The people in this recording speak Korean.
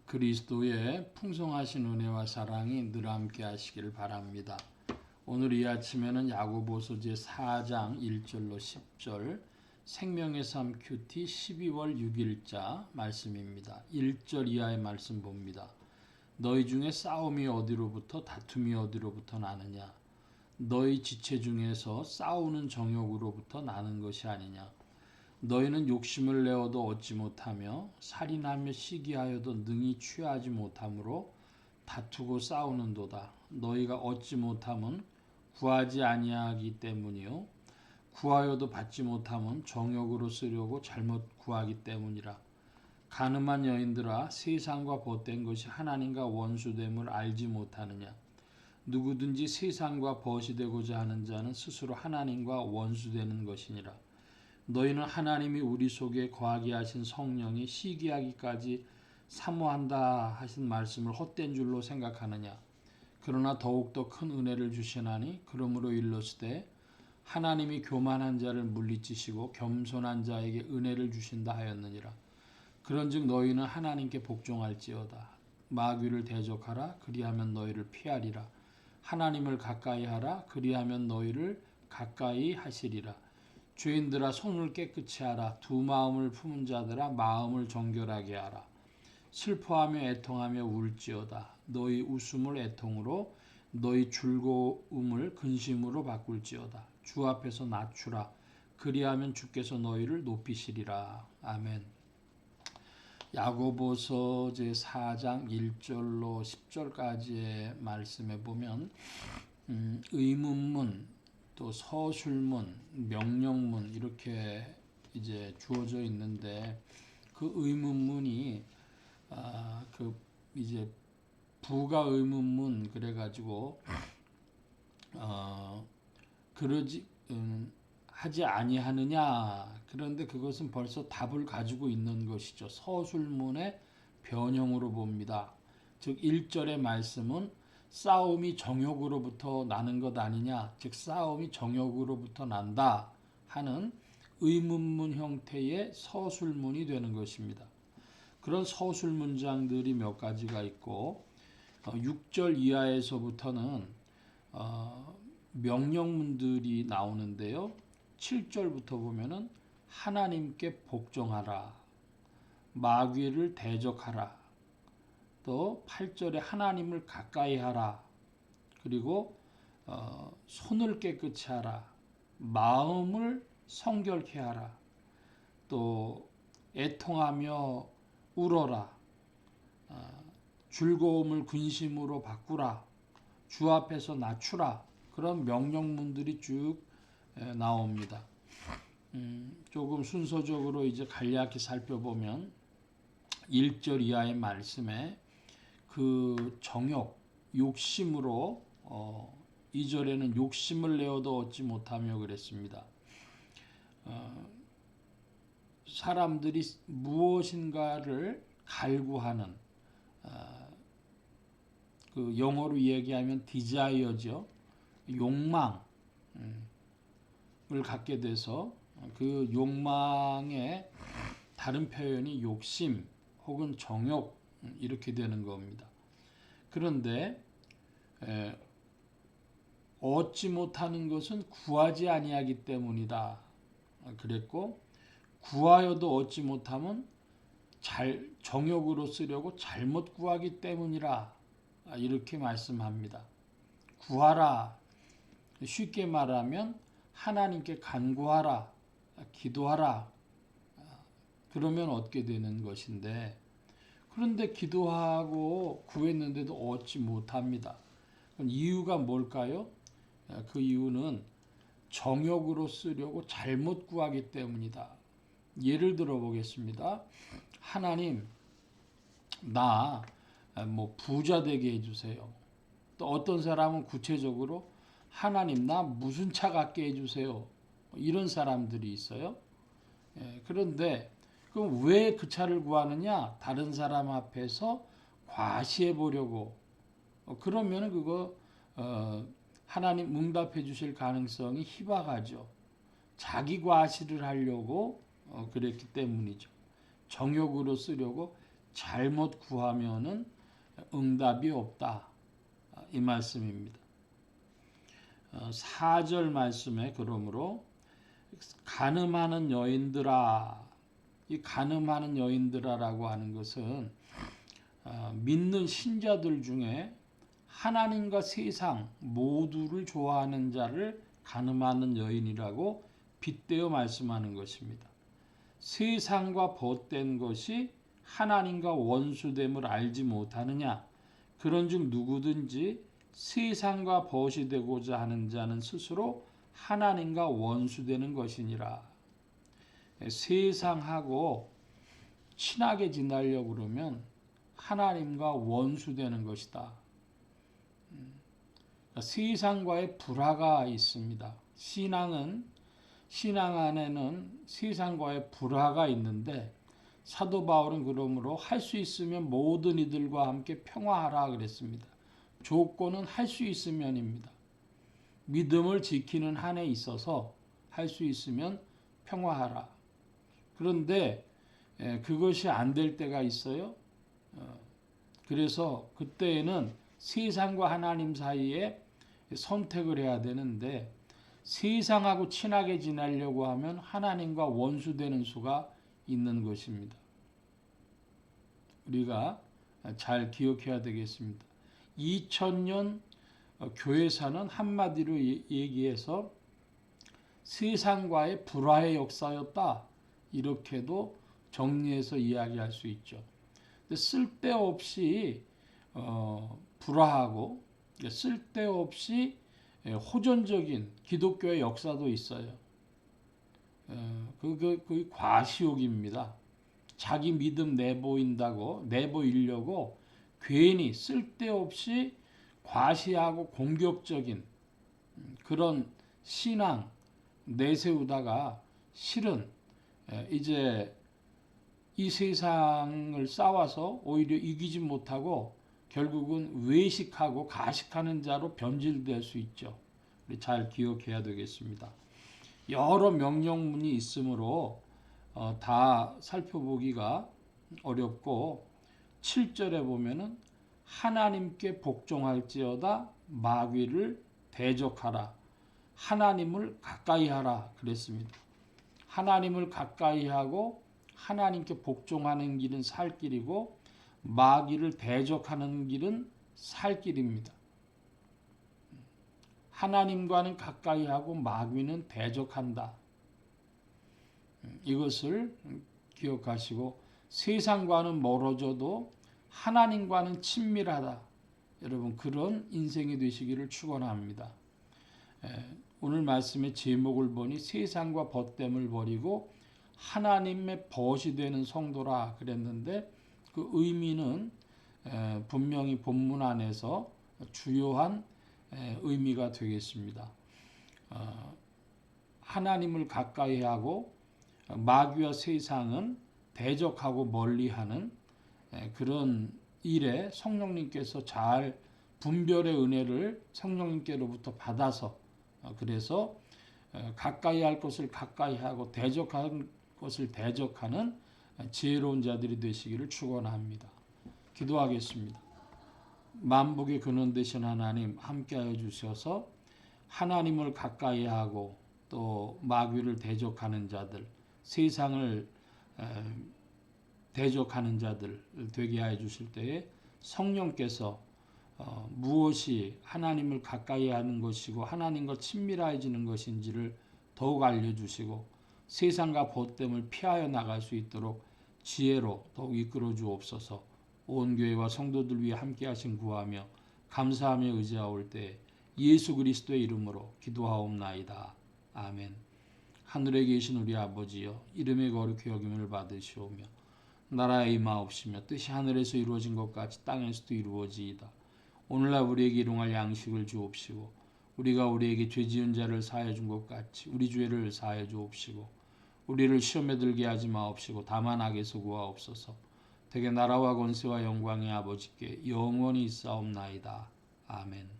그리스도의 풍성하신 은혜와 사랑이 늘 함께 하시기를 바랍니다. 오늘 이 아침에는 야고보서 제 4장 1절로 10절 생명의 삶 큐티 12월 6일자 말씀입니다. 1절 이하의 말씀 봅니다. 너희 중에 싸움이 어디로부터 다툼이 어디로부터 나느냐? 너희 지체 중에서 싸우는 정욕으로부터 나는 것이 아니냐? 너희는 욕심을 내어도 얻지 못하며 살인하며 시기하여도 능히 취하지 못하므로 다투고 싸우는도다. 너희가 얻지 못함은 구하지 아니하기 때문이요 구하여도 받지 못함은 정욕으로 쓰려고 잘못 구하기 때문이라. 가늠한 여인들아, 세상과 벗된 것이 하나님과 원수됨을 알지 못하느냐? 누구든지 세상과 벗이 되고자 하는 자는 스스로 하나님과 원수되는 것이니라. 너희는 하나님이 우리 속에 거하게 하신 성령이 시기하기까지 사모한다 하신 말씀을 헛된 줄로 생각하느냐? 그러나 더욱더 큰 은혜를 주시나니 그러므로 일렀으되 하나님이 교만한 자를 물리치시고 겸손한 자에게 은혜를 주신다 하였느니라. 그런즉 너희는 하나님께 복종할지어다. 마귀를 대적하라. 그리하면 너희를 피하리라. 하나님을 가까이 하라. 그리하면 너희를 가까이 하시리라. 죄인들아, 손을 깨끗이 하라. 두 마음을 품은 자들아, 마음을 정결하게 하라. 슬퍼하며 애통하며 울지어다. 너희 웃음을 애통으로, 너희 즐거움을 근심으로 바꿀지어다. 주 앞에서 낮추라. 그리하면 주께서 너희를 높이시리라. 아멘. 야고보서 제 4장 1절로 10절까지의 말씀에 보면 의문문, 또 서술문, 명령문 이렇게 이제 주어져 있는데 그 의문문이 그 이제 부가 의문문 그래가지고 그러지 하지 아니하느냐. 그런데 그것은 벌써 답을 가지고 있는 것이죠. 서술문의 변형으로 봅니다. 즉 1절의 말씀은 싸움이 정욕으로부터 나는 것 아니냐, 즉 싸움이 정욕으로부터 난다 하는 의문문 형태의 서술문이 되는 것입니다. 그런 서술 문장들이 몇 가지가 있고 6절 이하에서부터는 명령문들이 나오는데요. 7절부터 보면은 하나님께 복종하라, 마귀를 대적하라, 또 8절에 하나님을 가까이 하라, 그리고 손을 깨끗이 하라, 마음을 성결케 하라, 또 애통하며 울어라, 즐거움을 근심으로 바꾸라, 주 앞에서 낮추라. 그런 명령문들이 쭉 나옵니다. 조금 순서적으로 이제 간략히 살펴보면 1절 이하의 말씀에 그 정욕, 욕심으로 2절에는 욕심을 내어도 얻지 못하며 그랬습니다. 사람들이 무엇인가를 갈구하는 그 영어로 얘기하면 디자이어죠. 욕망을 갖게 돼서 그 욕망의 다른 표현이 욕심 혹은 정욕 이렇게 되는 겁니다. 그런데 얻지 못하는 것은 구하지 아니하기 때문이다 그랬고, 구하여도 얻지 못하면 정욕으로 쓰려고 잘못 구하기 때문이라 이렇게 말씀합니다. 구하라, 쉽게 말하면 하나님께 간구하라, 기도하라. 그러면 얻게 되는 것인데, 그런데 기도하고 구했는데도 얻지 못합니다. 이유가 뭘까요? 그 이유는 정욕으로 쓰려고 잘못 구하기 때문이다. 예를 들어 보겠습니다. 하나님, 나 부자 되게 해주세요. 또 어떤 사람은 구체적으로 하나님, 나 무슨 차 갖게 해주세요. 이런 사람들이 있어요. 그런데 그럼 왜 그 차를 구하느냐? 다른 사람 앞에서 과시해 보려고. 그러면 그거 하나님 응답해 주실 가능성이 희박하죠. 자기 과시를 하려고 그랬기 때문이죠. 정욕으로 쓰려고 잘못 구하면은 응답이 없다. 이 말씀입니다. 4절 말씀에 그러므로 간음하는 여인들아, 이 간음하는 여인들아라고 하는 것은 믿는 신자들 중에 하나님과 세상 모두를 좋아하는 자를 간음하는 여인이라고 빗대어 말씀하는 것입니다. 세상과 벗된 것이 하나님과 원수됨을 알지 못하느냐? 그런즉 누구든지 세상과 벗이 되고자 하는 자는 스스로 하나님과 원수되는 것이니라. 세상하고 친하게 지내려고 그러면 하나님과 원수되는 것이다. 세상과의 불화가 있습니다. 신앙 안에는 세상과의 불화가 있는데 사도 바울은 그러므로 할 수 있으면 모든 이들과 함께 평화하라 그랬습니다. 조건은 할 수 있으면입니다. 믿음을 지키는 한에 있어서 할 수 있으면 평화하라. 그런데 그것이 안 될 때가 있어요. 그래서 그때에는 세상과 하나님 사이에 선택을 해야 되는데 세상하고 친하게 지내려고 하면 하나님과 원수되는 수가 있는 것입니다. 우리가 잘 기억해야 되겠습니다. 2000년 교회사는 한마디로 얘기해서 세상과의 불화의 역사였다. 이렇게도 정리해서 이야기할 수 있죠. 근데 쓸데없이 불화하고 쓸데없이 호전적인 기독교의 역사도 있어요. 그게 과시욕입니다. 자기 믿음 내보이려고 괜히 쓸데없이 과시하고 공격적인 그런 신앙 내세우다가 실은 이제 이 세상을 싸워서 오히려 이기지 못하고 결국은 외식하고 가식하는 자로 변질될 수 있죠. 우리 잘 기억해야 되겠습니다. 여러 명령문이 있으므로 다 살펴보기가 어렵고 7절에 보면은 하나님께 복종할지어다 마귀를 대적하라. 하나님을 가까이 하라 그랬습니다. 하나님을 가까이 하고 하나님께 복종하는 길은 살 길이고 마귀를 대적하는 길은 살 길입니다. 하나님과는 가까이 하고 마귀는 대적한다. 이것을 기억하시고 세상과는 멀어져도 하나님과는 친밀하다. 여러분 그런 인생이 되시기를 축원합니다. 오늘 말씀의 제목을 보니 세상과 벗됨을 버리고 하나님의 벗이 되는 성도라 그랬는데 그 의미는 분명히 본문 안에서 주요한 의미가 되겠습니다. 하나님을 가까이 하고 마귀와 세상은 대적하고 멀리하는 그런 일에 성령님께서 잘 분별의 은혜를 성령님께로부터 받아서 그래서 가까이 할 것을 가까이 하고 대적할 것을 대적하는 지혜로운 자들이 되시기를 축원합니다. 기도하겠습니다. 만복의 근원 되신 하나님 함께하여 주셔서 하나님을 가까이 하고 또 마귀를 대적하는 자들, 세상을 대적하는 자들 되게 하여 주실 때에 성령께서 무엇이 하나님을 가까이 하는 것이고 하나님과 친밀해지는 것인지를 더욱 알려주시고 세상과 벗됨을 피하여 나갈 수 있도록 지혜로 더욱 이끌어 주옵소서. 온 교회와 성도들 위해 함께 하신 구하며 감사하며 의지하올 때 예수 그리스도의 이름으로 기도하옵나이다. 아멘. 하늘에 계신 우리 아버지여 이름의 거룩히 여김을 받으시오며 나라의 임하옵시며 뜻이 하늘에서 이루어진 것 같이 땅에서도 이루어지이다. 오늘날 우리에게 일용할 양식을 주옵시고 우리가 우리에게 죄 지은 자를 사하여 준 것 같이 우리 죄를 사하여 주옵시고 우리를 시험에 들게 하지 마옵시고 다만 악에서 구하옵소서. 대개 나라와 권세와 영광의 아버지께 영원히 있사옵나이다. 아멘.